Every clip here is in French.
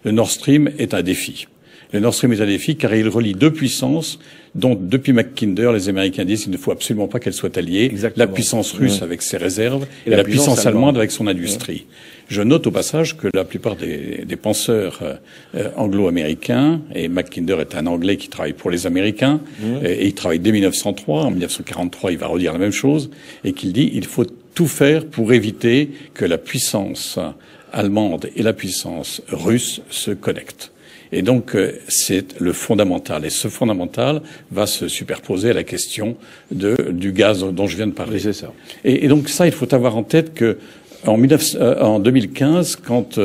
Le Nord Stream est un défi. Le Nord Stream est un défi car il relie deux puissances dont, depuis Mackinder, les Américains disent qu'il ne faut absolument pas qu'elles soient alliées. Exactement. La puissance russe avec ses réserves et la puissance allemande avec son industrie. Je note au passage que la plupart des penseurs anglo-américains, et Mackinder est un Anglais qui travaille pour les Américains, et il travaille dès 1903, en 1943 il va redire la même chose, et qu'il dit il faut tout faire pour éviter que la puissance allemande et la puissance russe se connectent. Et donc, c'est le fondamental. Et ce fondamental va se superposer à la question du gaz dont je viens de parler. Oui, c'est ça. Et donc, ça, il faut avoir en tête que en 2015, quand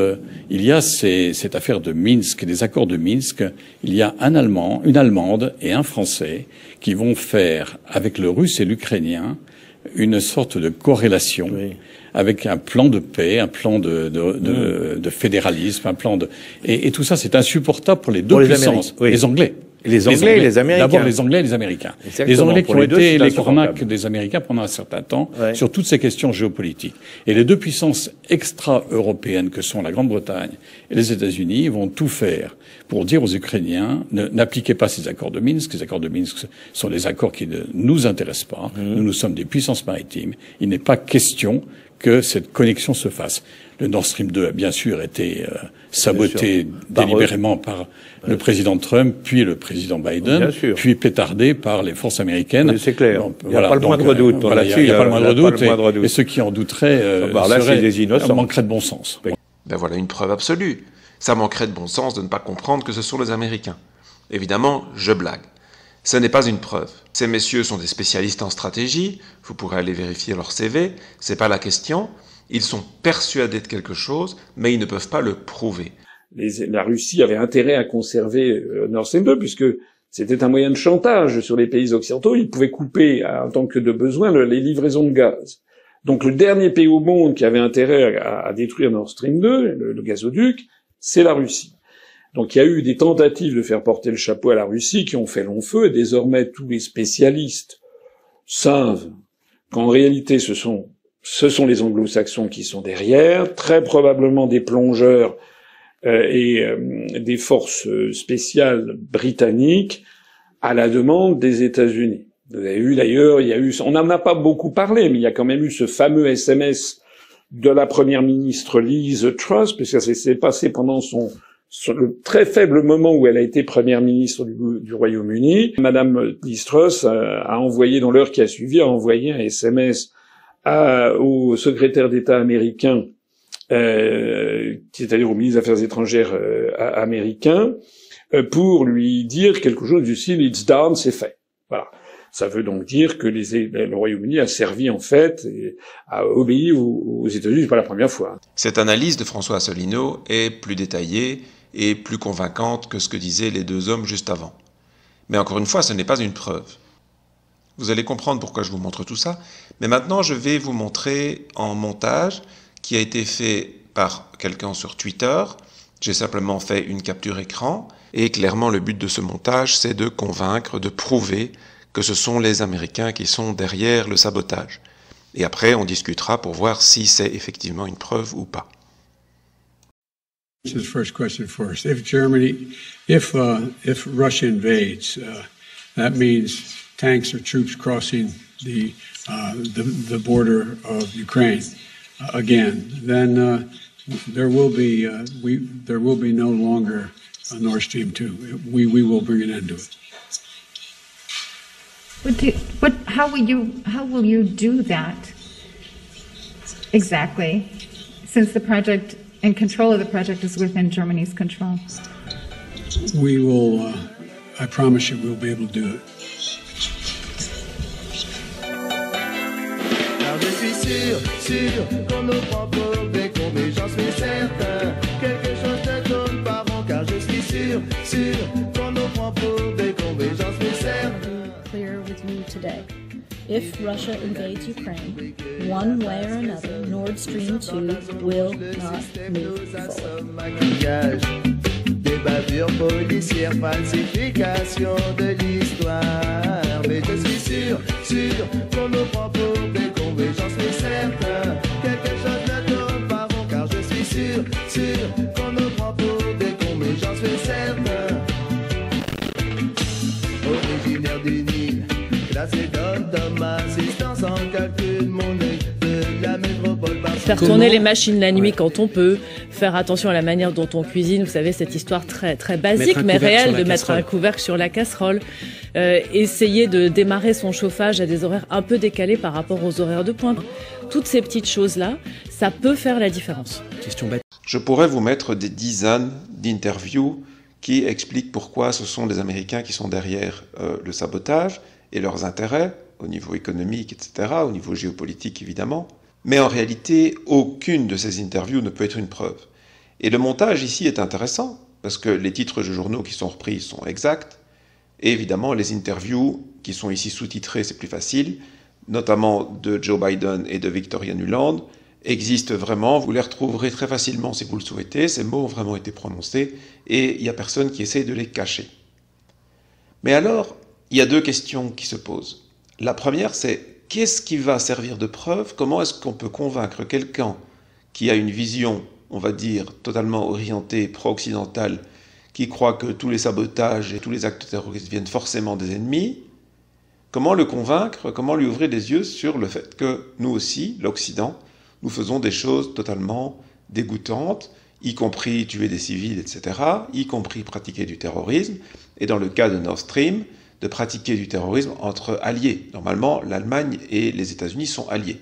il y a cette affaire de Minsk, des accords de Minsk, il y a un Allemand, une Allemande et un Français qui vont faire, avec le Russe et l'Ukrainien, une sorte de corrélation. Oui. Avec un plan de paix, un plan de fédéralisme, un plan de... Et tout ça, c'est insupportable pour les deux puissances. Oui. Les Anglais. Les Anglais et les Américains. D'abord les Anglais et les Américains. Exactement. Les Anglais qui ont été les cornacs des Américains pendant un certain temps sur toutes ces questions géopolitiques. Et les deux puissances extra-européennes que sont la Grande-Bretagne et les États-Unis vont tout faire pour dire aux Ukrainiens n'appliquez pas ces accords de Minsk. Les accords de Minsk sont des accords qui ne nous intéressent pas. Nous sommes des puissances maritimes. Il n'est pas question que cette connexion se fasse. Le Nord Stream 2 a bien sûr été saboté délibérément par le président Trump, puis le président Biden, puis pétardé par les forces américaines. C'est clair. Il n'y a pas le moindre doute. Voilà, il n'y a pas le moindre doute. Et ceux qui en douteraient manqueraient de bon sens. Ben voilà une preuve absolue. Ça manquerait de bon sens de ne pas comprendre que ce sont les Américains. Évidemment, je blague. Ce n'est pas une preuve. Ces messieurs sont des spécialistes en stratégie, vous pourrez aller vérifier leur CV, c'est pas la question. Ils sont persuadés de quelque chose, mais ils ne peuvent pas le prouver. La Russie avait intérêt à conserver Nord Stream 2, puisque c'était un moyen de chantage sur les pays occidentaux. Ils pouvaient couper, en tant que de besoin, les livraisons de gaz. Donc le dernier pays au monde qui avait intérêt à détruire Nord Stream 2, le gazoduc, c'est la Russie. Donc il y a eu des tentatives de faire porter le chapeau à la Russie qui ont fait long feu, et désormais tous les spécialistes savent qu'en réalité ce sont les anglo-saxons qui sont derrière, très probablement des plongeurs et des forces spéciales britanniques à la demande des États-Unis. Vous avez eu d'ailleurs, on n'en a pas beaucoup parlé, mais il y a quand même eu ce fameux SMS de la première ministre Liz Truss, puisque ça s'est passé pendant sur le très faible moment où elle a été première ministre du Royaume-Uni. Madame Liz Truss a envoyé, dans l'heure qui a suivi, un SMS au secrétaire d'État américain, c'est-à-dire au ministre des Affaires étrangères américain, pour lui dire quelque chose du style « It's done, c'est fait ». Voilà. Ça veut donc dire que le Royaume-Uni a servi en fait, et a obéi aux États-Unis, c'est pas la première fois. Cette analyse de François Asselineau est plus détaillée et plus convaincante que ce que disaient les deux hommes juste avant. Mais encore une fois, ce n'est pas une preuve. Vous allez comprendre pourquoi je vous montre tout ça, mais maintenant je vais vous montrer en montage qui a été fait par quelqu'un sur Twitter. J'ai simplement fait une capture écran, et clairement le but de ce montage, c'est de convaincre, de prouver que ce sont les Américains qui sont derrière le sabotage. Et après, on discutera pour voir si c'est effectivement une preuve ou pas. This is the first question first. If Russia invades, that means tanks or troops crossing the border of Ukraine again. Then there will be no longer a Nord Stream 2. We will bring an end to it. How will you do that exactly, since the project and control of the project is within Germany's control? We will, I promise you, we'll be able to do it. Car je suis sûr qu'on nous prend pour des cons, mais j'en suis certain. Quelque chose ne tourne pas rond, car je suis sûr qu'on nous prend pour des cons, mais j'en suis certain. Clear with you today. If Russia invades Ukraine, one way or another, Nord Stream 2 will not move forward. Des bavures policières, falsification de l'histoire. Mais je suis sûr qu'on nous prend pour des cons, mais j'en suis certain. Quelque chose ne tourne pas rond, car je suis sûr qu'on nous prend pour des cons, Faire tourner les machines la nuit quand on peut, faire attention à la manière dont on cuisine. Vous savez, cette histoire très, très basique mais réelle de mettre un couvercle sur la casserole. Essayer de démarrer son chauffage à des horaires un peu décalés par rapport aux horaires de pointe. Toutes ces petites choses-là, ça peut faire la différence. Je pourrais vous mettre des dizaines d'interviews qui expliquent pourquoi ce sont les Américains qui sont derrière le sabotage et leurs intérêts, au niveau économique, etc., au niveau géopolitique évidemment. Mais en réalité, aucune de ces interviews ne peut être une preuve. Et le montage ici est intéressant, parce que les titres de journaux qui sont repris sont exacts, et évidemment les interviews qui sont ici sous-titrées, c'est plus facile, notamment de Joe Biden et de Victoria Nuland, existent vraiment, vous les retrouverez très facilement si vous le souhaitez, ces mots ont vraiment été prononcés, et il n'y a personne qui essaye de les cacher. Mais alors, il y a deux questions qui se posent. La première, c'est qu'est-ce qui va servir de preuve? Comment est-ce qu'on peut convaincre quelqu'un qui a une vision, on va dire, totalement orientée, pro-occidentale, qui croit que tous les sabotages et tous les actes terroristes viennent forcément des ennemis? Comment le convaincre? Comment lui ouvrir les yeux sur le fait que nous aussi, l'Occident, nous faisons des choses totalement dégoûtantes, y compris tuer des civils, etc., y compris pratiquer du terrorisme, et dans le cas de Nord Stream, de pratiquer du terrorisme entre alliés. Normalement, l'Allemagne et les États-Unis sont alliés.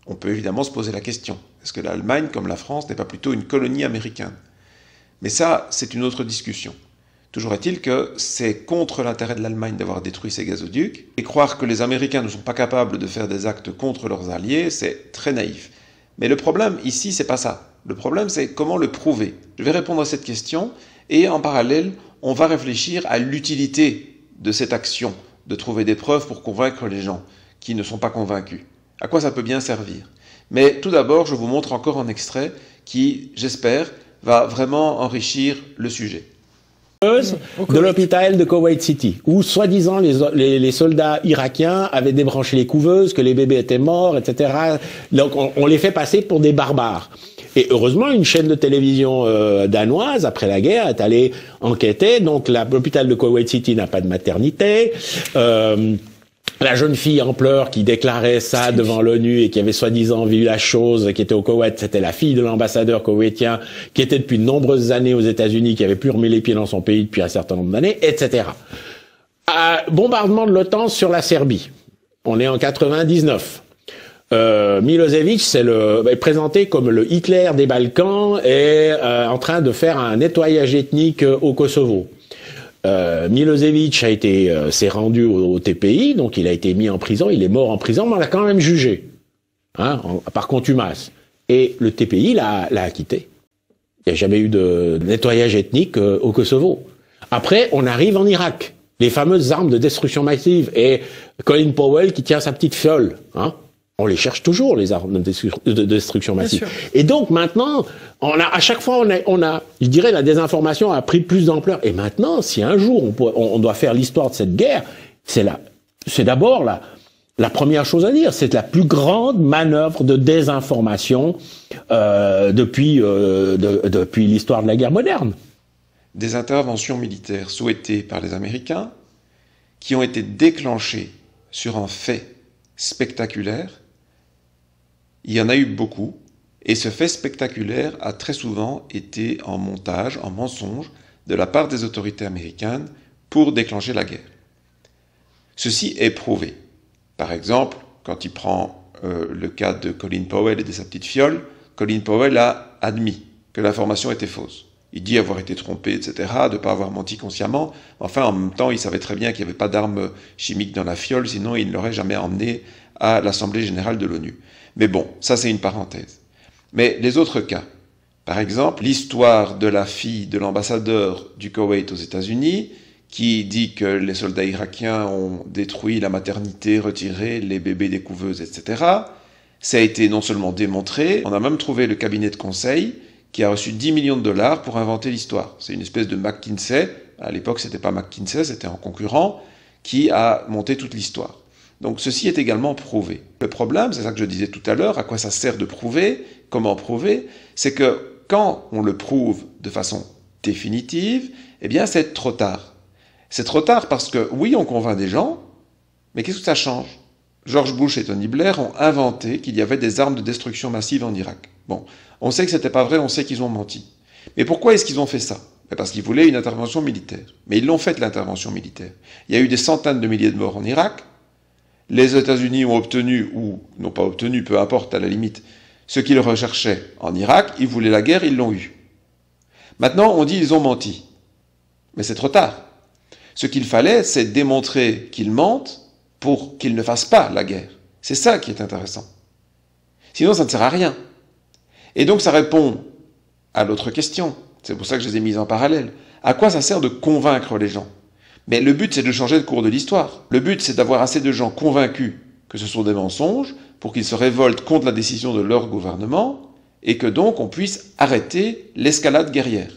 On peut évidemment se poser la question, est-ce que l'Allemagne, comme la France, n'est pas plutôt une colonie américaine? Mais ça, c'est une autre discussion. Toujours est-il que c'est contre l'intérêt de l'Allemagne d'avoir détruit ces gazoducs, et croire que les Américains ne sont pas capables de faire des actes contre leurs alliés, c'est très naïf. Mais le problème ici, c'est pas ça. Le problème, c'est comment le prouver. Je vais répondre à cette question, et en parallèle, on va réfléchir à l'utilité de cette action, de trouver des preuves pour convaincre les gens qui ne sont pas convaincus. À quoi ça peut bien servir? Mais tout d'abord, je vous montre encore un extrait qui, j'espère, va vraiment enrichir le sujet. De l'hôpital de Kuwait City, où soi-disant les soldats irakiens avaient débranché les couveuses, que les bébés étaient morts, etc. Donc on les fait passer pour des barbares. Et heureusement, une chaîne de télévision danoise, après la guerre, est allée enquêter. Donc l'hôpital de Kuwait City n'a pas de maternité. La jeune fille en pleurs qui déclarait ça devant l'ONU et qui avait soi-disant vu la chose, qui était au Koweït, c'était la fille de l'ambassadeur koweïtien, qui était depuis de nombreuses années aux États-Unis, qui avait plus remis les pieds dans son pays depuis un certain nombre d'années, etc. Bombardement de l'OTAN sur la Serbie. On est en 99. Milosevic est présenté comme le Hitler des Balkans et en train de faire un nettoyage ethnique au Kosovo. Milosevic s'est rendu au TPI, donc il a été mis en prison, il est mort en prison, mais on l'a quand même jugé, par contumace. Et le TPI l'a acquitté. Il n'y a jamais eu de nettoyage ethnique au Kosovo. Après, on arrive en Irak, les fameuses armes de destruction massive, et Colin Powell qui tient sa petite fiole, on les cherche toujours, les armes de destruction massive. Et donc maintenant, à chaque fois, je dirais, la désinformation a pris plus d'ampleur. Et maintenant, si un jour on doit faire l'histoire de cette guerre, c'est d'abord la première chose à dire. C'est la plus grande manœuvre de désinformation depuis l'histoire de la guerre moderne. Des interventions militaires souhaitées par les Américains qui ont été déclenchées sur un fait spectaculaire. Il y en a eu beaucoup, et ce fait spectaculaire a très souvent été en montage, en mensonge, de la part des autorités américaines pour déclencher la guerre. Ceci est prouvé. Par exemple, quand il prend le cas de Colin Powell et de sa petite fiole, Colin Powell a admis que l'information était fausse. Il dit avoir été trompé, etc., de ne pas avoir menti consciemment. Enfin, en même temps, il savait très bien qu'il n'y avait pas d'armes chimiques dans la fiole, sinon il ne l'aurait jamais emmené à l'Assemblée générale de l'ONU. Mais bon, ça c'est une parenthèse. Mais les autres cas, par exemple, l'histoire de la fille de l'ambassadeur du Koweït aux États-Unis, qui dit que les soldats irakiens ont détruit la maternité, retiré les bébés des couveuses, etc., ça a été non seulement démontré, on a même trouvé le cabinet de conseil qui a reçu 10 millions de dollars pour inventer l'histoire. C'est une espèce de McKinsey, à l'époque c'était pas McKinsey, c'était un concurrent, qui a monté toute l'histoire. Donc ceci est également prouvé. Le problème, c'est ça que je disais tout à l'heure, à quoi ça sert de prouver, comment prouver, c'est que quand on le prouve de façon définitive, eh bien c'est trop tard. C'est trop tard parce que oui, on convainc des gens, mais qu'est-ce que ça change? George Bush et Tony Blair ont inventé qu'il y avait des armes de destruction massive en Irak. Bon, on sait que c'était pas vrai, on sait qu'ils ont menti. Mais pourquoi est-ce qu'ils ont fait ça? Parce qu'ils voulaient une intervention militaire. Mais ils l'ont faite, l'intervention militaire. Il y a eu des centaines de milliers de morts en Irak. Les États-Unis ont obtenu, ou n'ont pas obtenu, peu importe à la limite, ce qu'ils recherchaient en Irak. Ils voulaient la guerre, ils l'ont eue. Maintenant, on dit ils ont menti. Mais c'est trop tard. Ce qu'il fallait, c'est démontrer qu'ils mentent pour qu'ils ne fassent pas la guerre. C'est ça qui est intéressant. Sinon, ça ne sert à rien. Et donc, ça répond à l'autre question. C'est pour ça que je les ai mises en parallèle. À quoi ça sert de convaincre les gens? Mais le but, c'est de changer le cours de l'histoire. Le but, c'est d'avoir assez de gens convaincus que ce sont des mensonges pour qu'ils se révoltent contre la décision de leur gouvernement et que donc on puisse arrêter l'escalade guerrière.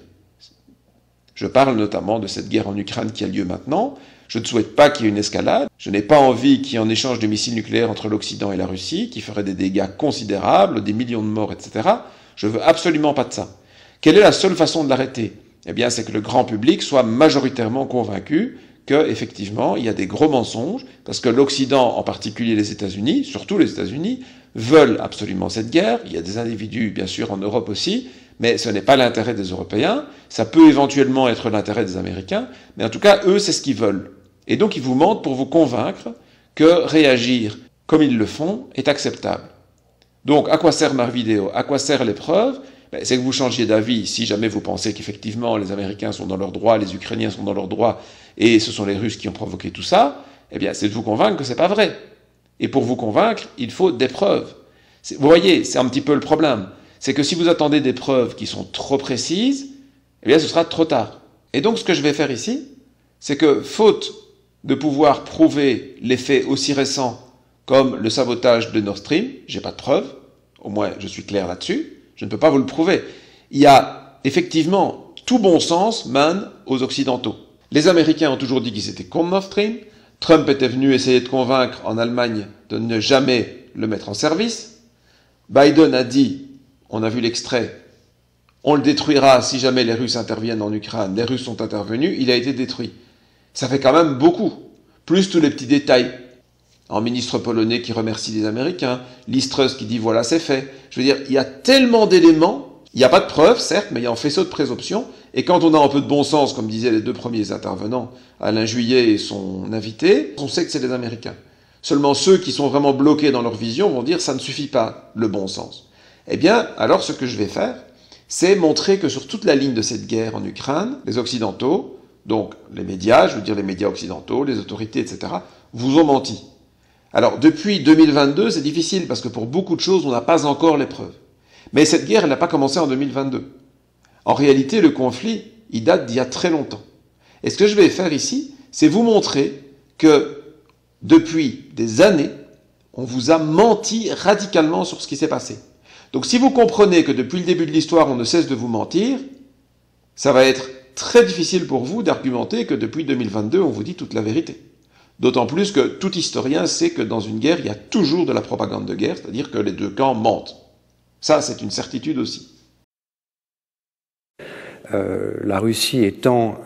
Je parle notamment de cette guerre en Ukraine qui a lieu maintenant. Je ne souhaite pas qu'il y ait une escalade. Je n'ai pas envie qu'il y ait un échange de missiles nucléaires entre l'Occident et la Russie qui ferait des dégâts considérables, des millions de morts, etc. Je veux absolument pas de ça. Quelle est la seule façon de l'arrêter? Eh bien, c'est que le grand public soit majoritairement convaincu que, effectivement, il y a des gros mensonges, parce que l'Occident, en particulier les États-Unis, surtout les États-Unis, veulent absolument cette guerre. Il y a des individus, bien sûr, en Europe aussi, mais ce n'est pas l'intérêt des Européens. Ça peut éventuellement être l'intérêt des Américains, mais en tout cas, eux, c'est ce qu'ils veulent. Et donc, ils vous mentent pour vous convaincre que réagir comme ils le font est acceptable. Donc, à quoi sert ma vidéo? À quoi sert l'épreuve? C'est que vous changiez d'avis si jamais vous pensez qu'effectivement les Américains sont dans leur droit, les Ukrainiens sont dans leur droit, et ce sont les Russes qui ont provoqué tout ça, eh bien c'est de vous convaincre que c'est pas vrai. Et pour vous convaincre, il faut des preuves. Vous voyez, c'est un petit peu le problème. C'est que si vous attendez des preuves qui sont trop précises, eh bien ce sera trop tard. Et donc ce que je vais faire ici, c'est que faute de pouvoir prouver les faits aussi récents comme le sabotage de Nord Stream, j'ai pas de preuves, au moins je suis clair là-dessus, je ne peux pas vous le prouver. Il y a effectivement tout bon sens mène aux Occidentaux. Les Américains ont toujours dit qu'ils étaient contre Nord Stream. Trump était venu essayer de convaincre en Allemagne de ne jamais le mettre en service. Biden a dit, on a vu l'extrait, on le détruira si jamais les Russes interviennent en Ukraine. Les Russes sont intervenus, il a été détruit. Ça fait quand même beaucoup. Plus tous les petits détails. Un ministre polonais qui remercie les Américains, Liz Truss qui dit voilà c'est fait. Je veux dire, il y a tellement d'éléments, il n'y a pas de preuves certes, mais il y a un faisceau de présomption, et quand on a un peu de bon sens, comme disaient les deux premiers intervenants, Alain Juillet et son invité, on sait que c'est les Américains. Seulement ceux qui sont vraiment bloqués dans leur vision vont dire ça ne suffit pas, le bon sens. Eh bien, alors ce que je vais faire, c'est montrer que sur toute la ligne de cette guerre en Ukraine, les Occidentaux, donc les médias, je veux dire les médias occidentaux, les autorités, etc., vous ont menti. Alors, depuis 2022, c'est difficile parce que pour beaucoup de choses, on n'a pas encore les preuves. Mais cette guerre, elle n'a pas commencé en 2022. En réalité, le conflit, il date d'il y a très longtemps. Et ce que je vais faire ici, c'est vous montrer que depuis des années, on vous a menti radicalement sur ce qui s'est passé. Donc si vous comprenez que depuis le début de l'histoire, on ne cesse de vous mentir, ça va être très difficile pour vous d'argumenter que depuis 2022, on vous dit toute la vérité. D'autant plus que tout historien sait que dans une guerre, il y a toujours de la propagande de guerre, c'est-à-dire que les deux camps mentent. Ça, c'est une certitude aussi. La Russie étant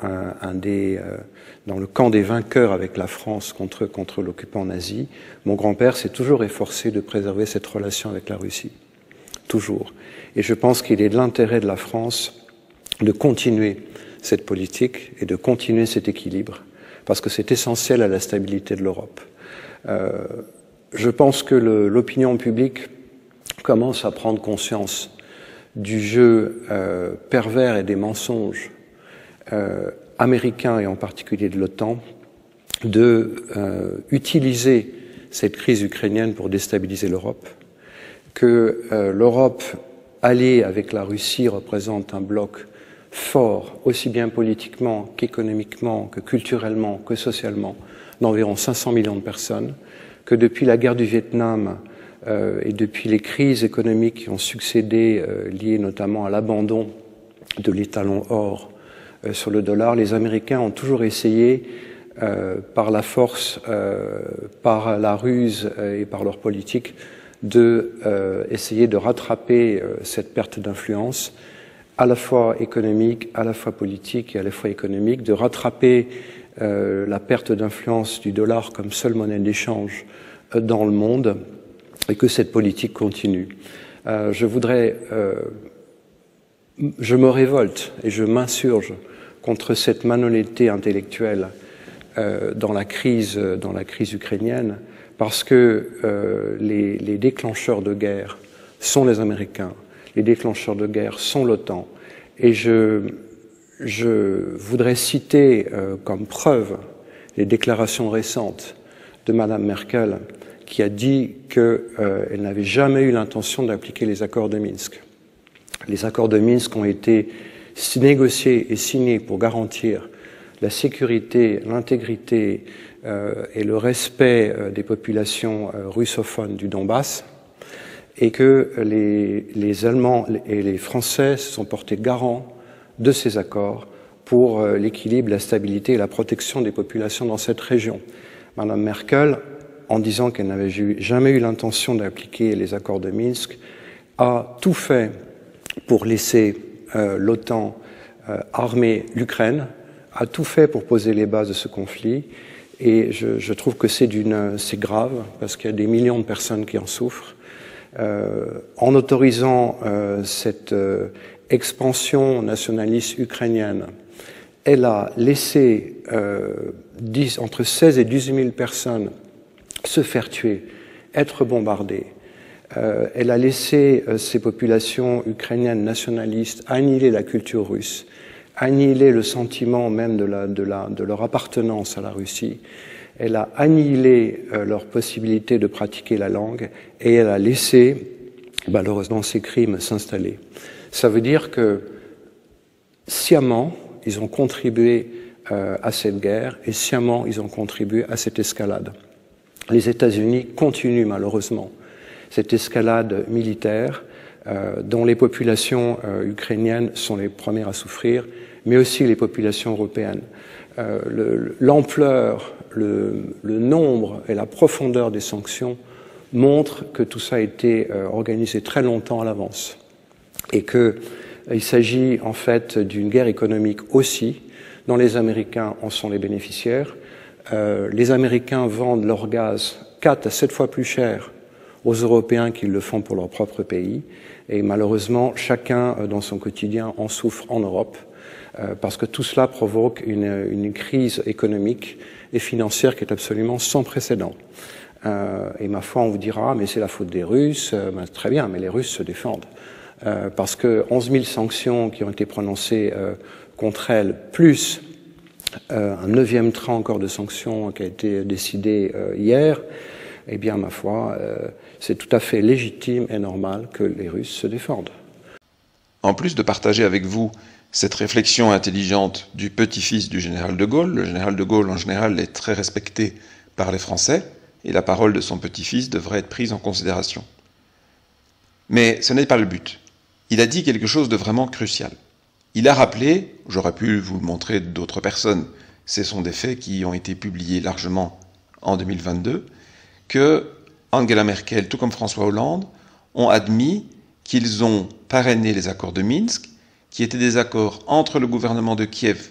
dans le camp des vainqueurs avec la France contre l'occupant nazi, mon grand-père s'est toujours efforcé de préserver cette relation avec la Russie. Toujours. Et je pense qu'il est de l'intérêt de la France de continuer cette politique et de continuer cet équilibre, parce que c'est essentiel à la stabilité de l'Europe. Je pense que l'opinion publique commence à prendre conscience du jeu pervers et des mensonges américains et en particulier de l'OTAN d'utiliser cette crise ukrainienne pour déstabiliser l'Europe, que l'Europe alliée avec la Russie représente un bloc fort, aussi bien politiquement qu'économiquement, que culturellement, que socialement, d'environ 500 millions de personnes, que depuis la guerre du Vietnam et depuis les crises économiques qui ont succédé, liées notamment à l'abandon de l'étalon or sur le dollar, les Américains ont toujours essayé, par la force, par la ruse et par leur politique, essayer de rattraper cette perte d'influence, à la fois économique, à la fois politique et à la fois économique, de rattraper la perte d'influence du dollar comme seule monnaie d'échange dans le monde et que cette politique continue. Je me révolte et je m'insurge contre cette malhonnêteté intellectuelle dans la crise ukrainienne, parce que les déclencheurs de guerre sont les Américains, les déclencheurs de guerre sont l'OTAN, et je voudrais citer comme preuve les déclarations récentes de Madame Merkel, qui a dit qu'elle n'avait jamais eu l'intention d'appliquer les accords de Minsk. Les accords de Minsk ont été négociés et signés pour garantir la sécurité, l'intégrité et le respect des populations russophones du Donbass, et que les Allemands et les Français se sont portés garants de ces accords pour l'équilibre, la stabilité et la protection des populations dans cette région. Madame Merkel, en disant qu'elle n'avait jamais eu l'intention d'appliquer les accords de Minsk, a tout fait pour laisser l'OTAN armer l'Ukraine, a tout fait pour poser les bases de ce conflit, et je trouve que c'est grave, parce qu'il y a des millions de personnes qui en souffrent. En autorisant cette expansion nationaliste ukrainienne, elle a laissé entre 16 et 18 000 personnes se faire tuer, être bombardées. Elle a laissé ces populations ukrainiennes nationalistes annihiler la culture russe, annihiler le sentiment même de leur appartenance à la Russie. Elle a annihilé leur possibilité de pratiquer la langue, et elle a laissé, malheureusement, ces crimes s'installer. Ça veut dire que, sciemment, ils ont contribué à cette guerre, et sciemment, ils ont contribué à cette escalade. Les États-Unis continuent, malheureusement, cette escalade militaire dont les populations ukrainiennes sont les premières à souffrir, mais aussi les populations européennes. L'ampleur, le nombre et la profondeur des sanctions montrent que tout ça a été organisé très longtemps à l'avance, et qu'il s'agit en fait d'une guerre économique aussi, dont les Américains en sont les bénéficiaires. Les Américains vendent leur gaz 4 à 7 fois plus cher aux Européens qu'ils le font pour leur propre pays, et malheureusement chacun dans son quotidien en souffre en Europe, parce que tout cela provoque une crise économique et financière qui est absolument sans précédent. Et ma foi, on vous dira, mais c'est la faute des Russes. Très bien, mais les Russes se défendent. Parce que 11 000 sanctions qui ont été prononcées contre elles, plus un 9e train encore de sanctions qui a été décidé hier, eh bien, ma foi, c'est tout à fait légitime et normal que les Russes se défendent. En plus de partager avec vous cette réflexion intelligente du petit-fils du général de Gaulle, le général de Gaulle en général est très respecté par les Français, et la parole de son petit-fils devrait être prise en considération. Mais ce n'est pas le but. Il a dit quelque chose de vraiment crucial. Il a rappelé, j'aurais pu vous le montrer d'autres personnes, ce sont des faits qui ont été publiés largement en 2022, que Angela Merkel, tout comme François Hollande, ont admis qu'ils ont parrainé les accords de Minsk, qui étaient des accords entre le gouvernement de Kiev,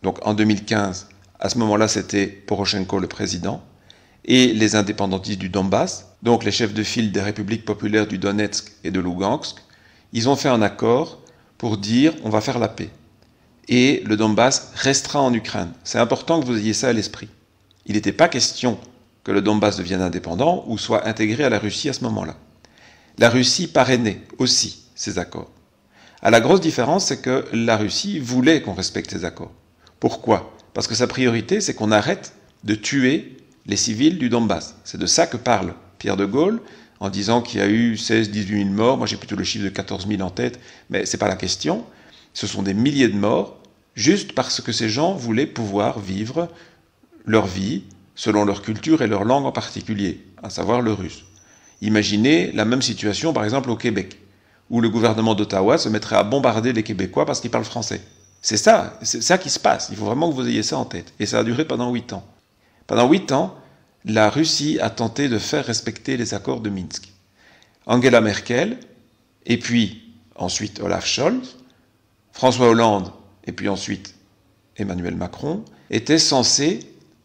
donc en 2015, à ce moment-là c'était Poroshenko le président, et les indépendantistes du Donbass, donc les chefs de file des républiques populaires du Donetsk et de Lugansk. Ils ont fait un accord pour dire on va faire la paix. Et le Donbass restera en Ukraine. C'est important que vous ayez ça à l'esprit. Il n'était pas question que le Donbass devienne indépendant ou soit intégré à la Russie à ce moment-là. La Russie parrainait aussi ces accords. La grosse différence, c'est que la Russie voulait qu'on respecte ces accords. Pourquoi? Parce que sa priorité, c'est qu'on arrête de tuer les civils du Donbass. C'est de ça que parle Pierre de Gaulle, en disant qu'il y a eu 16-18 000 morts. Moi, j'ai plutôt le chiffre de 14 000 en tête, mais c'est pas la question. Ce sont des milliers de morts, juste parce que ces gens voulaient pouvoir vivre leur vie selon leur culture et leur langue en particulier, à savoir le russe. Imaginez la même situation, par exemple, au Québec, où le gouvernement d'Ottawa se mettrait à bombarder les Québécois parce qu'ils parlent français. C'est ça qui se passe. Il faut vraiment que vous ayez ça en tête. Et ça a duré pendant 8 ans. Pendant 8 ans, la Russie a tenté de faire respecter les accords de Minsk. Angela Merkel, et puis ensuite Olaf Scholz, François Hollande, et puis ensuite Emmanuel Macron, étaient censés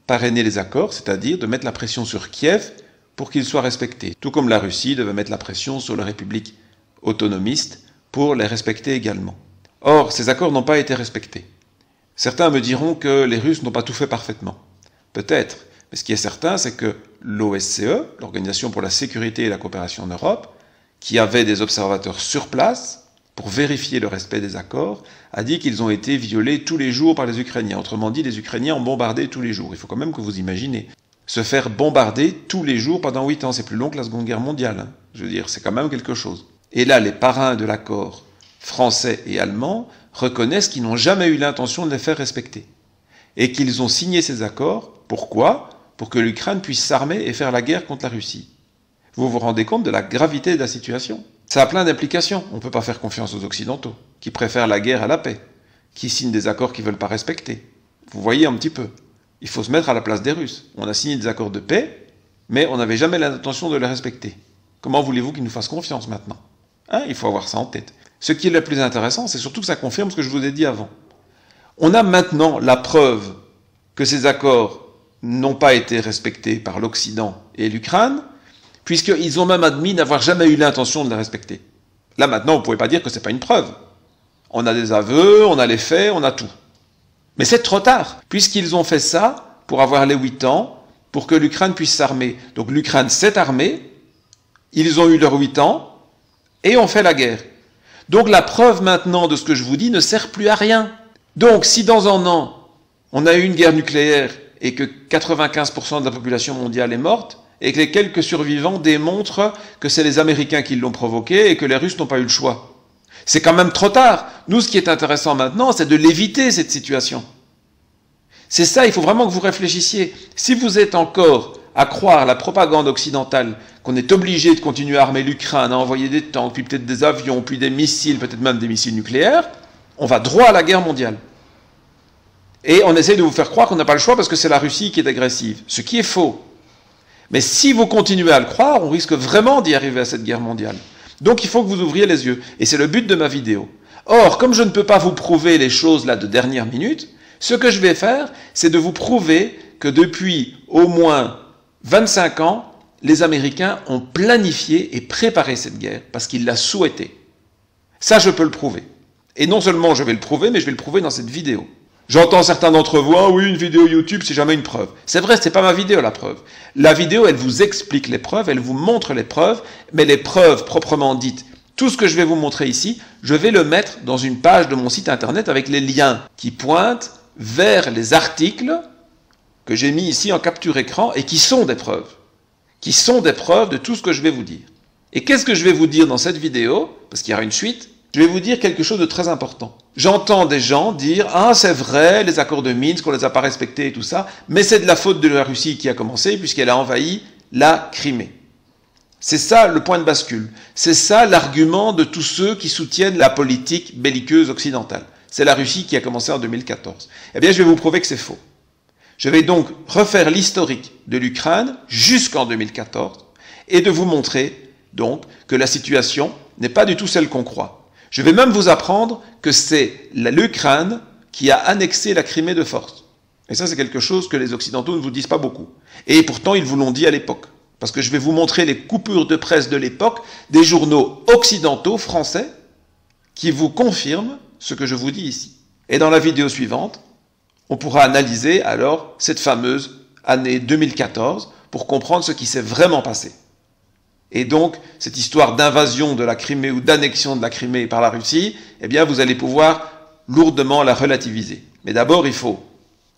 parrainer les accords, c'est-à-dire de mettre la pression sur Kiev pour qu'ils soient respectés, tout comme la Russie devait mettre la pression sur les républiques autonomistes pour les respecter également. Or, ces accords n'ont pas été respectés. Certains me diront que les Russes n'ont pas tout fait parfaitement. Peut-être, mais ce qui est certain, c'est que l'OSCE, l'Organisation pour la sécurité et la coopération en Europe, qui avait des observateurs sur place pour vérifier le respect des accords, a dit qu'ils ont été violés tous les jours par les Ukrainiens. Autrement dit, les Ukrainiens ont bombardé tous les jours. Il faut quand même que vous imaginez. Se faire bombarder tous les jours pendant 8 ans, c'est plus long que la Seconde Guerre mondiale. Hein. Je veux dire, c'est quand même quelque chose. Et là, les parrains de l'accord français et allemands reconnaissent qu'ils n'ont jamais eu l'intention de les faire respecter. Et qu'ils ont signé ces accords. Pourquoi ? Pour que l'Ukraine puisse s'armer et faire la guerre contre la Russie. Vous vous rendez compte de la gravité de la situation ? Ça a plein d'implications. On ne peut pas faire confiance aux Occidentaux, qui préfèrent la guerre à la paix, qui signent des accords qu'ils ne veulent pas respecter. Vous voyez un petit peu. Il faut se mettre à la place des Russes. On a signé des accords de paix, mais on n'avait jamais l'intention de les respecter. Comment voulez-vous qu'ils nous fassent confiance maintenant ? Hein ? Il faut avoir ça en tête. Ce qui est le plus intéressant, c'est surtout que ça confirme ce que je vous ai dit avant. On a maintenant la preuve que ces accords n'ont pas été respectés par l'Occident et l'Ukraine, puisqu'ils ont même admis n'avoir jamais eu l'intention de les respecter. Là maintenant, vous ne pouvez pas dire que ce n'est pas une preuve. On a des aveux, on a les faits, on a tout. Mais c'est trop tard, puisqu'ils ont fait ça pour avoir les 8 ans, pour que l'Ukraine puisse s'armer. Donc l'Ukraine s'est armée, ils ont eu leurs 8 ans, et ont fait la guerre. Donc la preuve maintenant de ce que je vous dis ne sert plus à rien. Donc si dans un an, on a eu une guerre nucléaire et que 95% de la population mondiale est morte, et que les quelques survivants démontrent que c'est les Américains qui l'ont provoqué et que les Russes n'ont pas eu le choix. C'est quand même trop tard. Nous, ce qui est intéressant maintenant, c'est de l'éviter, cette situation. C'est ça, il faut vraiment que vous réfléchissiez. Si vous êtes encore à croire la propagande occidentale, qu'on est obligé de continuer à armer l'Ukraine, à envoyer des tanks, puis peut-être des avions, puis des missiles, peut-être même des missiles nucléaires, on va droit à la guerre mondiale. Et on essaie de vous faire croire qu'on n'a pas le choix parce que c'est la Russie qui est agressive. Ce qui est faux. Mais si vous continuez à le croire, on risque vraiment d'y arriver à cette guerre mondiale. Donc il faut que vous ouvriez les yeux. Et c'est le but de ma vidéo. Or, comme je ne peux pas vous prouver les choses là de dernière minute, ce que je vais faire, c'est de vous prouver que depuis au moins 25 ans, les Américains ont planifié et préparé cette guerre parce qu'ils la souhaitaient. Ça, je peux le prouver. Et non seulement je vais le prouver, mais je vais le prouver dans cette vidéo. J'entends certains d'entre vous, ah oui, une vidéo YouTube, c'est jamais une preuve. C'est vrai, c'est pas ma vidéo la preuve. La vidéo, elle vous explique les preuves, elle vous montre les preuves, mais les preuves proprement dites, tout ce que je vais vous montrer ici, je vais le mettre dans une page de mon site internet avec les liens qui pointent vers les articles que j'ai mis ici en capture écran et qui sont des preuves de tout ce que je vais vous dire. Et qu'est-ce que je vais vous dire dans cette vidéo? Parce qu'il y aura une suite. Je vais vous dire quelque chose de très important. J'entends des gens dire « Ah, c'est vrai, les accords de Minsk, on les a pas respectés et tout ça, mais c'est de la faute de la Russie qui a commencé puisqu'elle a envahi la Crimée. » C'est ça le point de bascule. C'est ça l'argument de tous ceux qui soutiennent la politique belliqueuse occidentale. C'est la Russie qui a commencé en 2014. Eh bien, je vais vous prouver que c'est faux. Je vais donc refaire l'historique de l'Ukraine jusqu'en 2014 et de vous montrer donc que la situation n'est pas du tout celle qu'on croit. Je vais même vous apprendre que c'est l'Ukraine qui a annexé la Crimée de force. Et ça, c'est quelque chose que les Occidentaux ne vous disent pas beaucoup. Et pourtant, ils vous l'ont dit à l'époque. Parce que je vais vous montrer les coupures de presse de l'époque des journaux occidentaux français qui vous confirment ce que je vous dis ici. Et dans la vidéo suivante, on pourra analyser alors cette fameuse année 2014 pour comprendre ce qui s'est vraiment passé. Et donc, cette histoire d'invasion de la Crimée ou d'annexion de la Crimée par la Russie, eh bien, vous allez pouvoir lourdement la relativiser. Mais d'abord, il faut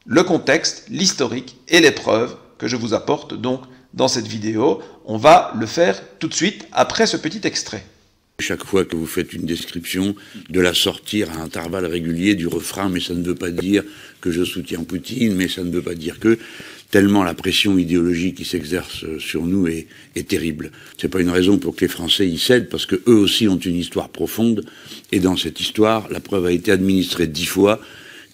le contexte, l'historique et les preuves que je vous apporte donc dans cette vidéo. On va le faire tout de suite après ce petit extrait. Chaque fois que vous faites une description, de la sortir à intervalles réguliers du refrain, mais ça ne veut pas dire que je soutiens Poutine, mais ça ne veut pas dire que, tellement la pression idéologique qui s'exerce sur nous est terrible. C'est pas une raison pour que les Français y cèdent, parce que eux aussi ont une histoire profonde, et dans cette histoire, la preuve a été administrée 10 fois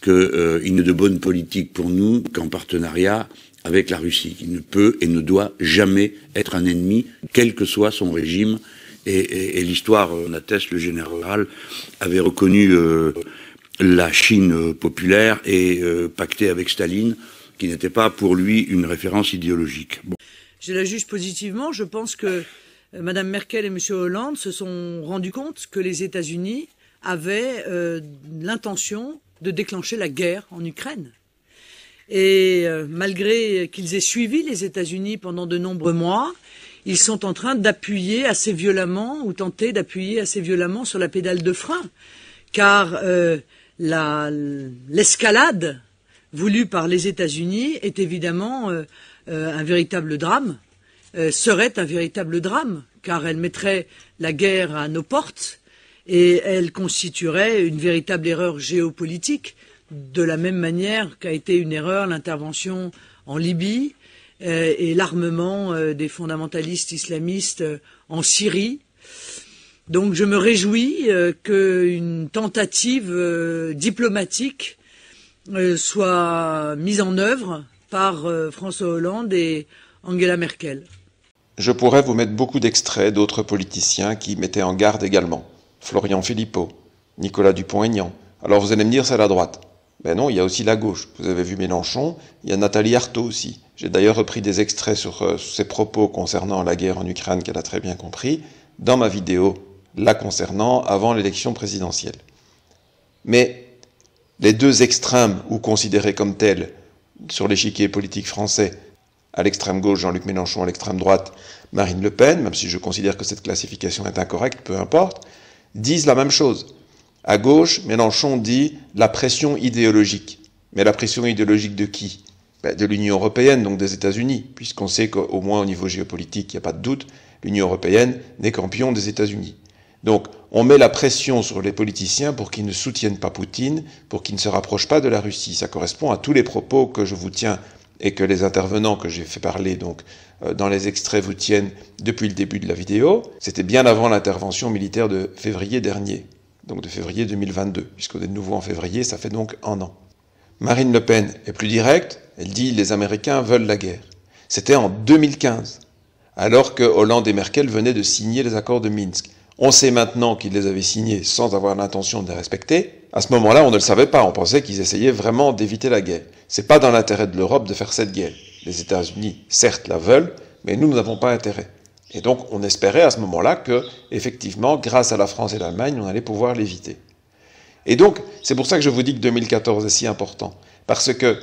qu'il n'est de bonne politique pour nous qu'en partenariat avec la Russie, qui ne peut et ne doit jamais être un ennemi, quel que soit son régime. Et l'histoire en atteste, le général avait reconnu la Chine populaire et pacté avec Staline, qui n'était pas pour lui une référence idéologique. Bon. je la juge positivement. Je pense que Madame Merkel et Monsieur Hollande se sont rendus compte que les États-Unis avaient l'intention de déclencher la guerre en Ukraine. Et malgré qu'ils aient suivi les États-Unis pendant de nombreux mois, ils sont en train d'appuyer assez violemment ou tenter d'appuyer assez violemment sur la pédale de frein, car l'escalade voulue par les États-Unis est évidemment un véritable drame, serait un véritable drame, car elle mettrait la guerre à nos portes et elle constituerait une véritable erreur géopolitique, de la même manière qu'a été une erreur l'intervention en Libye et l'armement des fondamentalistes islamistes en Syrie. Donc je me réjouis qu'une tentative diplomatique soit mise en œuvre par François Hollande et Angela Merkel. Je pourrais vous mettre beaucoup d'extraits d'autres politiciens qui mettaient en garde également. Florian Philippot, Nicolas Dupont-Aignan. Alors vous allez me dire c'est la droite. Ben non, il y a aussi la gauche. Vous avez vu Mélenchon, il y a Nathalie Arthaud aussi. J'ai d'ailleurs repris des extraits sur ses propos concernant la guerre en Ukraine qu'elle a très bien compris dans ma vidéo la concernant avant l'élection présidentielle. Mais les deux extrêmes, ou considérés comme tels, sur l'échiquier politique français, à l'extrême gauche Jean-Luc Mélenchon, à l'extrême droite Marine Le Pen, même si je considère que cette classification est incorrecte, peu importe, disent la même chose. À gauche, Mélenchon dit la pression idéologique. Mais la pression idéologique de qui? De l'Union européenne, donc des États-Unis, puisqu'on sait qu'au moins au niveau géopolitique, il n'y a pas de doute, l'Union européenne n'est qu'en pion des États-Unis. Donc, on met la pression sur les politiciens pour qu'ils ne soutiennent pas Poutine, pour qu'ils ne se rapprochent pas de la Russie. Ça correspond à tous les propos que je vous tiens et que les intervenants que j'ai fait parler donc dans les extraits vous tiennent depuis le début de la vidéo. C'était bien avant l'intervention militaire de février dernier, donc de février 2022, puisqu'on est de nouveau en février, ça fait donc 1 an. Marine Le Pen est plus directe, elle dit les Américains veulent la guerre. C'était en 2015, alors que Hollande et Merkel venaient de signer les accords de Minsk. On sait maintenant qu'ils les avaient signés sans avoir l'intention de les respecter. À ce moment-là, on ne le savait pas, on pensait qu'ils essayaient vraiment d'éviter la guerre. C'est pas dans l'intérêt de l'Europe de faire cette guerre. Les États-Unis, certes, la veulent, mais nous n'avons pas intérêt. Et donc, on espérait à ce moment-là que, effectivement, grâce à la France et l'Allemagne, on allait pouvoir l'éviter. Et donc, c'est pour ça que je vous dis que 2014 est si important. Parce que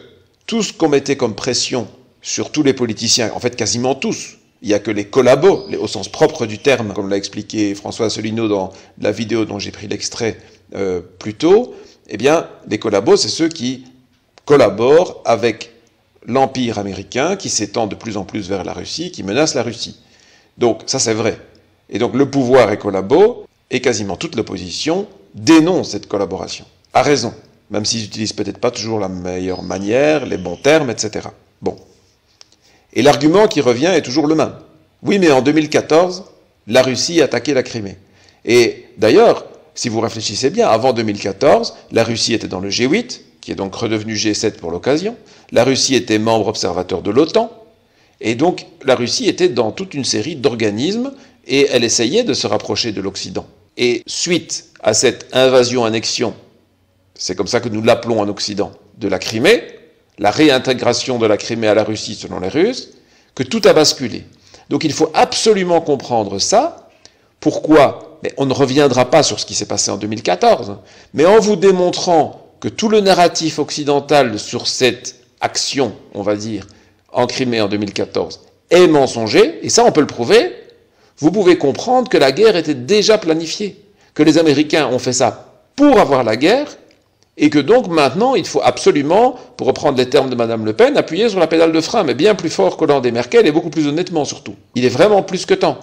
tout ce qu'on mettait comme pression sur tous les politiciens, en fait quasiment tous, il n'y a que les collabos, au sens propre du terme, comme l'a expliqué François Asselineau dans la vidéo dont j'ai pris l'extrait plus tôt, eh bien, les collabos, c'est ceux qui collaborent avec l'Empire américain, qui s'étend de plus en plus vers la Russie, qui menace la Russie. Donc, ça c'est vrai. Et donc, le pouvoir est collabo, et quasiment toute l'opposition dénonce cette collaboration. A raison, même s'ils n'utilisent peut-être pas toujours la meilleure manière, les bons termes, etc. Bon. Et l'argument qui revient est toujours le même. Oui, mais en 2014, la Russie a attaqué la Crimée. Et d'ailleurs, si vous réfléchissez bien, avant 2014, la Russie était dans le G8, qui est donc redevenu G7 pour l'occasion. La Russie était membre observateur de l'OTAN. Et donc, la Russie était dans toute une série d'organismes et elle essayait de se rapprocher de l'Occident. Et suite à cette invasion-annexion, c'est comme ça que nous l'appelons en Occident, de la Crimée, la réintégration de la Crimée à la Russie selon les Russes, que tout a basculé. Donc il faut absolument comprendre ça. Pourquoi? Mais on ne reviendra pas sur ce qui s'est passé en 2014, mais en vous démontrant que tout le narratif occidental sur cette action, on va dire, en Crimée en 2014, est mensonger, et ça on peut le prouver, vous pouvez comprendre que la guerre était déjà planifiée, que les Américains ont fait ça pour avoir la guerre, et que donc maintenant, il faut absolument, pour reprendre les termes de Madame Le Pen, appuyer sur la pédale de frein, mais bien plus fort qu'Hollande et Merkel, et beaucoup plus honnêtement surtout. Il est vraiment plus que temps.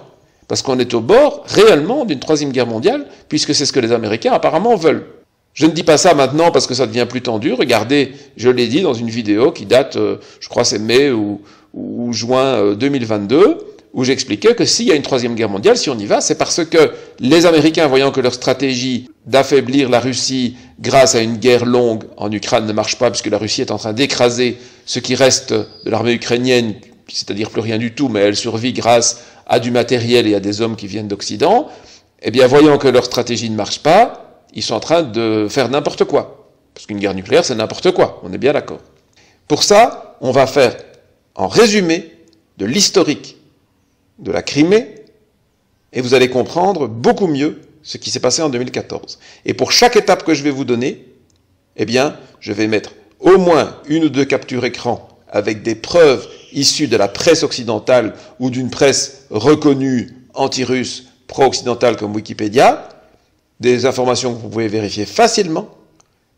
Parce qu'on est au bord, réellement, d'une 3e guerre mondiale, puisque c'est ce que les Américains apparemment veulent. Je ne dis pas ça maintenant parce que ça devient plus tendu. Regardez, je l'ai dit dans une vidéo qui date, je crois c'est mai ou juin 2022, où j'expliquais que s'il y a une 3e guerre mondiale, si on y va, c'est parce que les Américains, voyant que leur stratégie d'affaiblir la Russie grâce à une guerre longue en Ukraine ne marche pas, puisque la Russie est en train d'écraser ce qui reste de l'armée ukrainienne, c'est-à-dire plus rien du tout, mais elle survit grâce à du matériel et à des hommes qui viennent d'Occident, eh bien, voyant que leur stratégie ne marche pas, ils sont en train de faire n'importe quoi. Parce qu'une guerre nucléaire, c'est n'importe quoi, on est bien d'accord. Pour ça, on va faire, en résumé, de l'historique de la Crimée, et vous allez comprendre beaucoup mieux ce qui s'est passé en 2014. Et pour chaque étape que je vais vous donner, eh bien, je vais mettre au moins 1 ou 2 captures écran avec des preuves issues de la presse occidentale ou d'une presse reconnue anti-russe, pro-occidentale comme Wikipédia, des informations que vous pouvez vérifier facilement,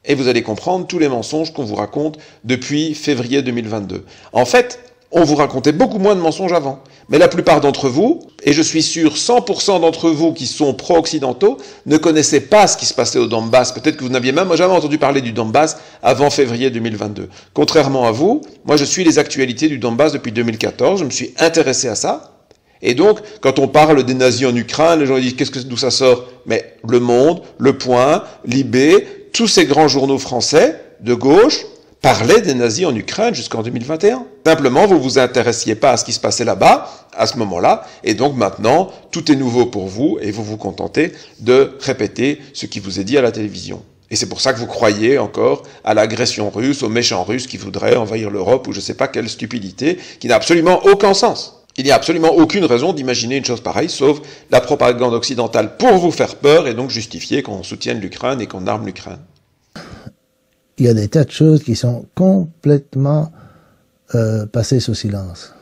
et vous allez comprendre tous les mensonges qu'on vous raconte depuis février 2022. En fait, on vous racontait beaucoup moins de mensonges avant. Mais la plupart d'entre vous, et je suis sûr 100% d'entre vous qui sont pro-occidentaux, ne connaissaient pas ce qui se passait au Donbass. Peut-être que vous n'aviez même jamais entendu parler du Donbass avant février 2022. Contrairement à vous, moi je suis les actualités du Donbass depuis 2014, je me suis intéressé à ça. Et donc, quand on parle des nazis en Ukraine, les gens disent d'où ça sort? Mais Le Monde, Le Point, Libé, tous ces grands journaux français de gauche parlaient des nazis en Ukraine jusqu'en 2021. Simplement, vous ne vous intéressiez pas à ce qui se passait là-bas, à ce moment-là, et donc maintenant, tout est nouveau pour vous, et vous vous contentez de répéter ce qui vous est dit à la télévision. Et c'est pour ça que vous croyez encore à l'agression russe, aux méchants russes qui voudraient envahir l'Europe, ou je ne sais pas quelle stupidité, qui n'a absolument aucun sens. Il n'y a absolument aucune raison d'imaginer une chose pareille, sauf la propagande occidentale pour vous faire peur, et donc justifier qu'on soutienne l'Ukraine et qu'on arme l'Ukraine. Il y a des tas de choses qui sont complètement passées sous silence.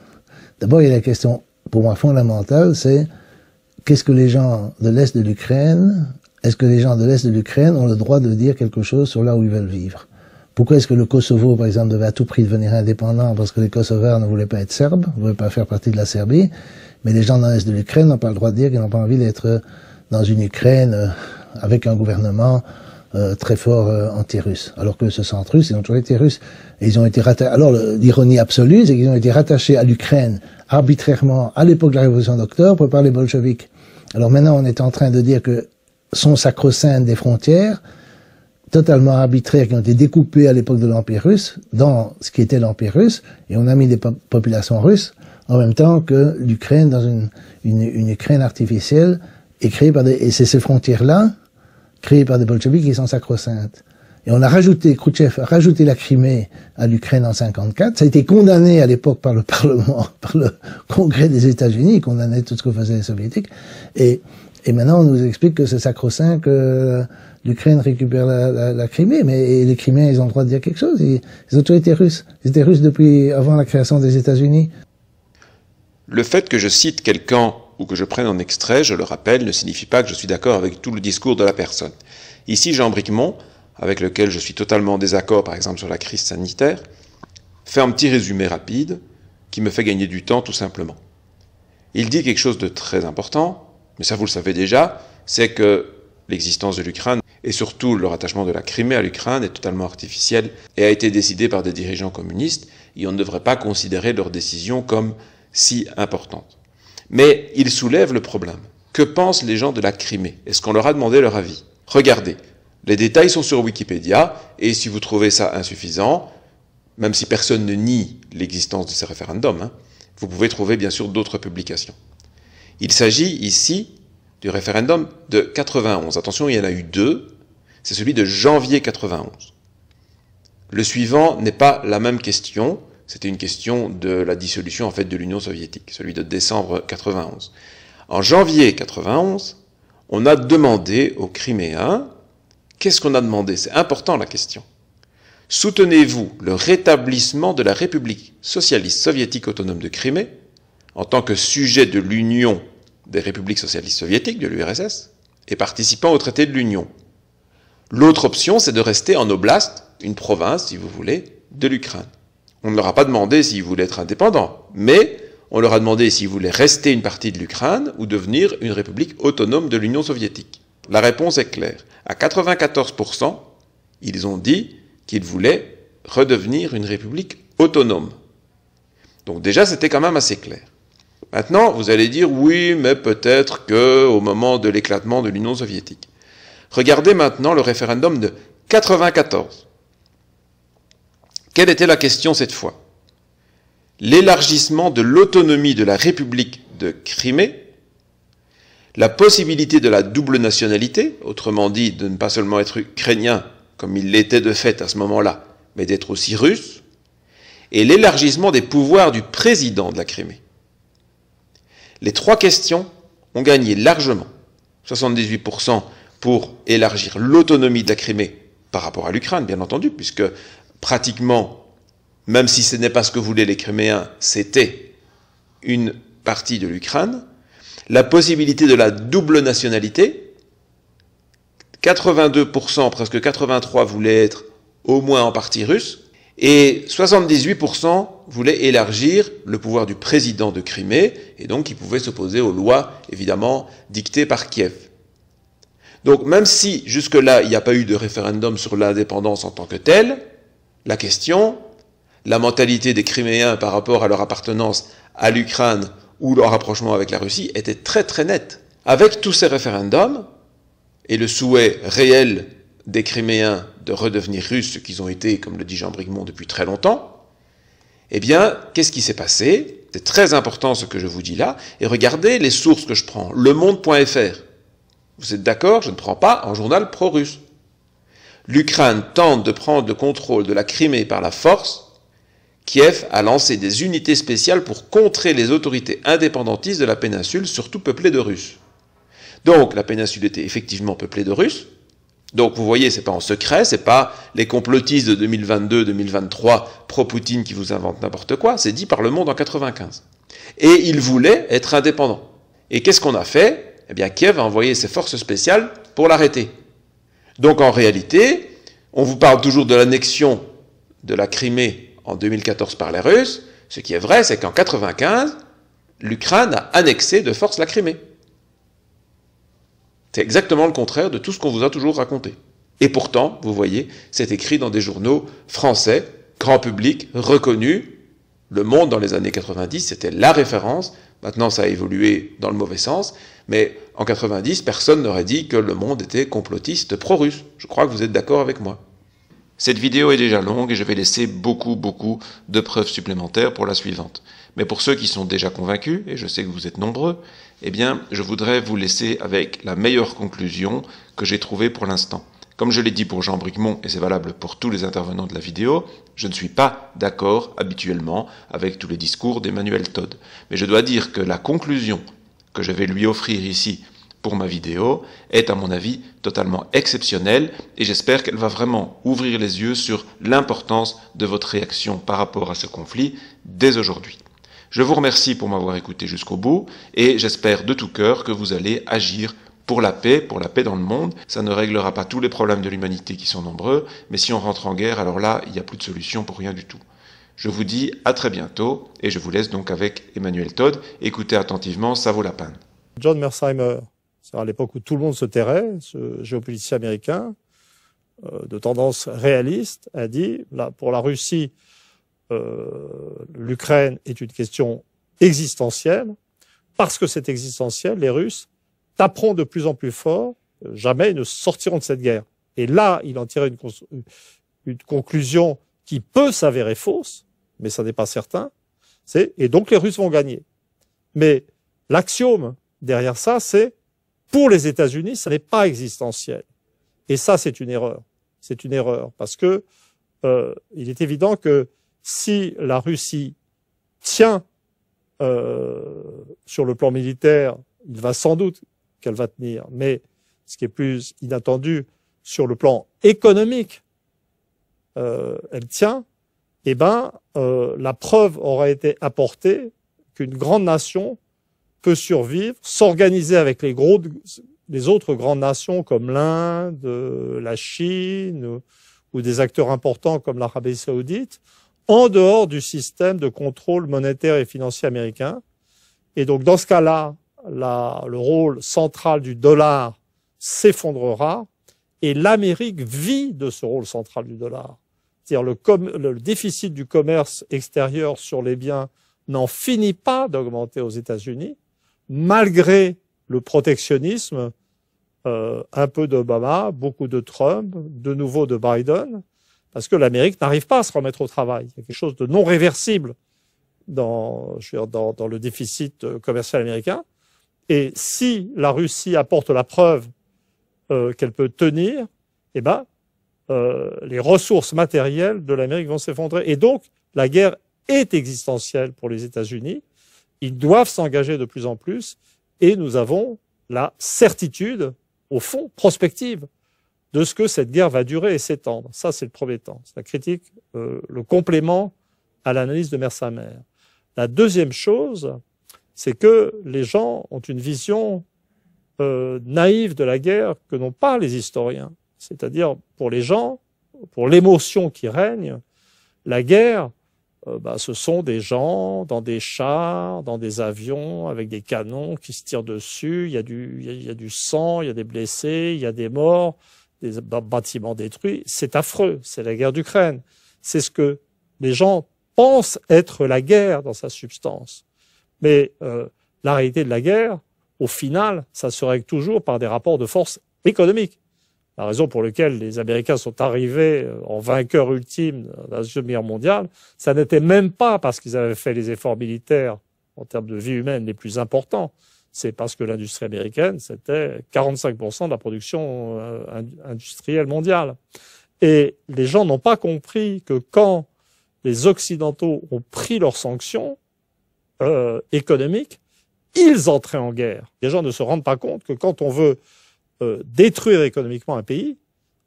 D'abord, il y a la question, pour moi, fondamentale, c'est qu'est-ce que les gens de l'Est de l'Ukraine, est-ce que les gens de l'Est de l'Ukraine ont le droit de dire quelque chose sur là où ils veulent vivre? Pourquoi est-ce que le Kosovo, par exemple, devait à tout prix devenir indépendant parce que les Kosovars ne voulaient pas être serbes, ne voulaient pas faire partie de la Serbie, mais les gens dans l'Est de l'Ukraine n'ont pas le droit de dire qu'ils n'ont pas envie d'être dans une Ukraine avec un gouvernement très fort anti-russe, alors que ce centre-russe, ils ont toujours été russes. Et ils ont été rattachés. Alors, l'ironie absolue, c'est qu'ils ont été rattachés à l'Ukraine arbitrairement à l'époque de la Révolution d'octobre par les bolcheviks. Alors maintenant, on est en train de dire que sont sacro-saintes des frontières totalement arbitraires qui ont été découpées à l'époque de l'Empire russe dans ce qui était l'Empire russe, et on a mis des populations russes en même temps que l'Ukraine dans une Ukraine artificielle et créée par et c'est ces frontières-là créées par des bolcheviks qui sont sacro-saintes. Et on a rajouté, Khrouchtchev a rajouté la Crimée à l'Ukraine en 54. Ça a été condamné à l'époque par le Parlement, par le Congrès des États-Unis, condamnait tout ce que faisaient les Soviétiques. Et maintenant, on nous explique que c'est sacro-saint que l'Ukraine récupère la Crimée. Mais les Criméens, ils ont le droit de dire quelque chose. Ils ont toujours été russes. Ils étaient russes depuis avant la création des États-Unis. Le fait que je cite quelqu'un ou que je prenne un extrait, je le rappelle, ne signifie pas que je suis d'accord avec tout le discours de la personne. Ici, Jean Bricmont, avec lequel je suis totalement en désaccord, par exemple sur la crise sanitaire, fait un petit résumé rapide qui me fait gagner du temps tout simplement. Il dit quelque chose de très important, mais ça vous le savez déjà, c'est que l'existence de l'Ukraine et surtout le rattachement de la Crimée à l'Ukraine est totalement artificiel et a été décidé par des dirigeants communistes et on ne devrait pas considérer leurs décisions comme si importantes. Mais il soulève le problème. Que pensent les gens de la Crimée? Est-ce qu'on leur a demandé leur avis? Regardez, les détails sont sur Wikipédia, et si vous trouvez ça insuffisant, même si personne ne nie l'existence de ces référendums, vous pouvez trouver bien sûr d'autres publications. Il s'agit ici du référendum de 91. Attention, il y en a eu 2, c'est celui de janvier 91. Le suivant n'est pas la même question, c'était une question de la dissolution en fait de l'Union soviétique, celui de décembre 91. En janvier 91, on a demandé aux Criméens, qu'est-ce qu'on a demandé? C'est important la question. Soutenez-vous le rétablissement de la République socialiste soviétique autonome de Crimée en tant que sujet de l'Union des républiques socialistes soviétiques, de l'URSS, et participant au traité de l'Union? L'autre option, c'est de rester en oblast, une province, si vous voulez, de l'Ukraine. On ne leur a pas demandé s'ils voulaient être indépendants, mais on leur a demandé s'ils voulaient rester une partie de l'Ukraine ou devenir une république autonome de l'Union soviétique. La réponse est claire. À 94%, ils ont dit qu'ils voulaient redevenir une république autonome. Donc déjà, c'était quand même assez clair. Maintenant, vous allez dire, oui, mais peut-être qu'au moment de l'éclatement de l'Union soviétique. Regardez maintenant le référendum de 94. Quelle était la question cette fois? L'élargissement de l'autonomie de la République de Crimée, la possibilité de la double nationalité, autrement dit de ne pas seulement être ukrainien, comme il l'était de fait à ce moment-là, mais d'être aussi russe, et l'élargissement des pouvoirs du président de la Crimée. Les 3 questions ont gagné largement. 78% pour élargir l'autonomie de la Crimée par rapport à l'Ukraine, bien entendu, puisque pratiquement, même si ce n'est pas ce que voulaient les Criméens, c'était une partie de l'Ukraine. La possibilité de la double nationalité, 82%, presque 83% voulaient être au moins en partie russes, et 78% voulaient élargir le pouvoir du président de Crimée, et donc il pouvait s'opposer aux lois, évidemment, dictées par Kiev. Donc même si jusque-là il n'y a pas eu de référendum sur l'indépendance en tant que telle, la question, la mentalité des Criméens par rapport à leur appartenance à l'Ukraine ou leur rapprochement avec la Russie était très très nette. Avec tous ces référendums et le souhait réel des Criméens de redevenir russes, ce qu'ils ont été, comme le dit Jean Bricmont, depuis très longtemps, eh bien, qu'est-ce qui s'est passé? C'est très important ce que je vous dis là, et regardez les sources que je prends. Lemonde.fr. Vous êtes d'accord? Je ne prends pas un journal pro-russe. L'Ukraine tente de prendre le contrôle de la Crimée par la force. Kiev a lancé des unités spéciales pour contrer les autorités indépendantistes de la péninsule, surtout peuplée de Russes. Donc, la péninsule était effectivement peuplée de Russes. Donc, vous voyez, c'est pas en secret, c'est pas les complotistes de 2022-2023 pro-Poutine qui vous inventent n'importe quoi, c'est dit par Le Monde en 95. Et ils voulaient être indépendants. Et qu'est-ce qu'on a fait? Eh bien, Kiev a envoyé ses forces spéciales pour l'arrêter. Donc, en réalité, on vous parle toujours de l'annexion de la Crimée en 2014 par les Russes. Ce qui est vrai, c'est qu'en 1995, l'Ukraine a annexé de force la Crimée. C'est exactement le contraire de tout ce qu'on vous a toujours raconté. Et pourtant, vous voyez, c'est écrit dans des journaux français, grand public, reconnus. Le Monde, dans les années 90, c'était la référence. Maintenant, ça a évolué dans le mauvais sens. Mais en 90, personne n'aurait dit que Le Monde était complotiste pro-russe. Je crois que vous êtes d'accord avec moi. Cette vidéo est déjà longue et je vais laisser beaucoup de preuves supplémentaires pour la suivante. Mais pour ceux qui sont déjà convaincus, et je sais que vous êtes nombreux, eh bien, je voudrais vous laisser avec la meilleure conclusion que j'ai trouvée pour l'instant. Comme je l'ai dit pour Jean Bricmont, et c'est valable pour tous les intervenants de la vidéo, je ne suis pas d'accord habituellement avec tous les discours d'Emmanuel Todd. Mais je dois dire que la conclusion que je vais lui offrir ici pour ma vidéo est, à mon avis, totalement exceptionnelle et j'espère qu'elle va vraiment ouvrir les yeux sur l'importance de votre réaction par rapport à ce conflit dès aujourd'hui. Je vous remercie pour m'avoir écouté jusqu'au bout et j'espère de tout cœur que vous allez agir pour la paix dans le monde. Ça ne réglera pas tous les problèmes de l'humanité qui sont nombreux, mais si on rentre en guerre, alors là, il n'y a plus de solution pour rien du tout. Je vous dis à très bientôt et je vous laisse donc avec Emmanuel Todd. Écoutez attentivement, ça vaut la peine. John Mearsheimer, c'est à l'époque où tout le monde se tairait, ce géopoliticien américain de tendance réaliste, a dit, là, pour la Russie, l'Ukraine est une question existentielle. Parce que c'est existentiel, les Russes taperont de plus en plus fort, jamais ils ne sortiront de cette guerre. Et là, il en tirait une conclusion qui peut s'avérer fausse, mais ça n'est pas certain, et donc les Russes vont gagner. Mais l'axiome derrière ça, c'est pour les États-Unis, ça n'est pas existentiel. Et ça, c'est une erreur. C'est une erreur parce que il est évident que si la Russie tient sur le plan militaire, il va sans doute qu'elle va tenir. Mais ce qui est plus inattendu sur le plan économique, elle tient. Eh ben, la preuve aura été apportée qu'une grande nation peut survivre, s'organiser avec les autres grandes nations comme l'Inde, la Chine ou des acteurs importants comme l'Arabie Saoudite, en dehors du système de contrôle monétaire et financier américain. Et donc, dans ce cas-là, le rôle central du dollar s'effondrera et l'Amérique vit de ce rôle central du dollar. C'est-à-dire le déficit du commerce extérieur sur les biens n'en finit pas d'augmenter aux États-Unis, malgré le protectionnisme, un peu d'Obama, beaucoup de Trump, de nouveau de Biden, parce que l'Amérique n'arrive pas à se remettre au travail. Il y a quelque chose de non réversible dans le déficit commercial américain. Et si la Russie apporte la preuve qu'elle peut tenir, eh ben, les ressources matérielles de l'Amérique vont s'effondrer. Et donc, la guerre est existentielle pour les États-Unis. Ils doivent s'engager de plus en plus et nous avons la certitude, au fond, prospective, de ce que cette guerre va durer et s'étendre. Ça, c'est le premier temps. C'est la critique, le complément à l'analyse de Merssamer. La deuxième chose, c'est que les gens ont une vision naïve de la guerre que n'ont pas les historiens. C'est-à-dire, pour les gens, pour l'émotion qui règne, la guerre, ce sont des gens dans des chars, dans des avions, avec des canons qui se tirent dessus. Il y a du sang, il y a des blessés, il y a des morts, des bâtiments détruits. C'est affreux. C'est la guerre d'Ukraine. C'est ce que les gens pensent être la guerre dans sa substance. Mais la réalité de la guerre, au final, ça se règle toujours par des rapports de force économiques. La raison pour laquelle les Américains sont arrivés en vainqueurs ultimes dans la Deuxième Guerre mondiale, ça n'était même pas parce qu'ils avaient fait les efforts militaires en termes de vie humaine les plus importants. C'est parce que l'industrie américaine, c'était 45% de la production industrielle mondiale. Et les gens n'ont pas compris que quand les Occidentaux ont pris leurs sanctions économiques, ils entraient en guerre. Les gens ne se rendent pas compte que quand on veut détruire économiquement un pays,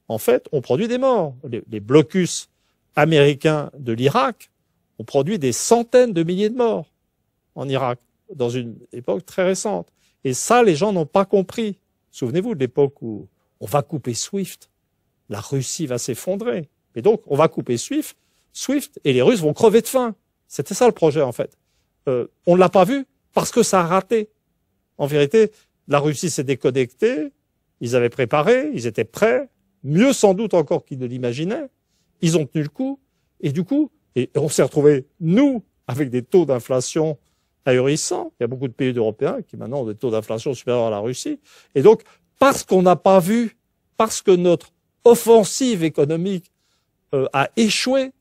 en fait, on produit des morts. Les blocus américains de l'Irak ont produit des centaines de milliers de morts en Irak, dans une époque très récente. Et ça, les gens n'ont pas compris. Souvenez-vous de l'époque où on va couper SWIFT, la Russie va s'effondrer. Et donc, on va couper SWIFT, et les Russes vont crever de faim. C'était ça le projet, en fait. On ne l'a pas vu parce que ça a raté. En vérité, la Russie s'est déconnectée, ils avaient préparé, ils étaient prêts, mieux sans doute encore qu'ils ne l'imaginaient. Ils ont tenu le coup, et du coup, on s'est retrouvés, nous, avec des taux d'inflation ahurissants. Il y a beaucoup de pays européens qui maintenant ont des taux d'inflation supérieurs à la Russie. Et donc, parce qu'on n'a pas vu, parce que notre offensive économique a échoué,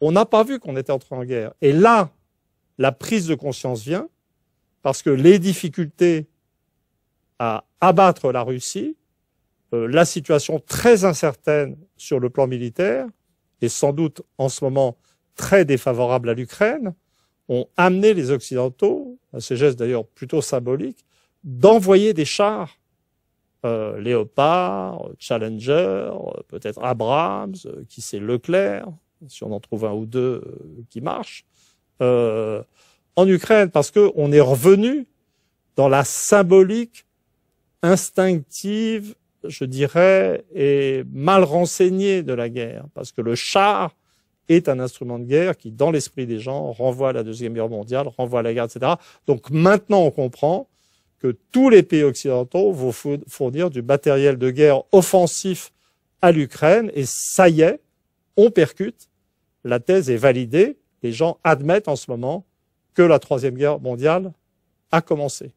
on n'a pas vu qu'on était entré en guerre. Et là, la prise de conscience vient, parce que les difficultés à abattre la Russie, la situation très incertaine sur le plan militaire, et sans doute en ce moment très défavorable à l'Ukraine, ont amené les Occidentaux, à ces gestes d'ailleurs plutôt symboliques, d'envoyer des chars, Léopard, Challenger, peut-être Abrams, qui sait Leclerc, si on en trouve un ou deux qui marchent, en Ukraine, parce qu'on est revenu dans la symbolique instinctive, je dirais, et mal renseignée de la guerre, parce que le char est un instrument de guerre qui, dans l'esprit des gens, renvoie à la Deuxième Guerre mondiale, renvoie à la guerre, etc. Donc maintenant, on comprend que tous les pays occidentaux vont fournir du matériel de guerre offensif à l'Ukraine, et ça y est, on percute, la thèse est validée, les gens admettent en ce moment que la Troisième Guerre mondiale a commencé.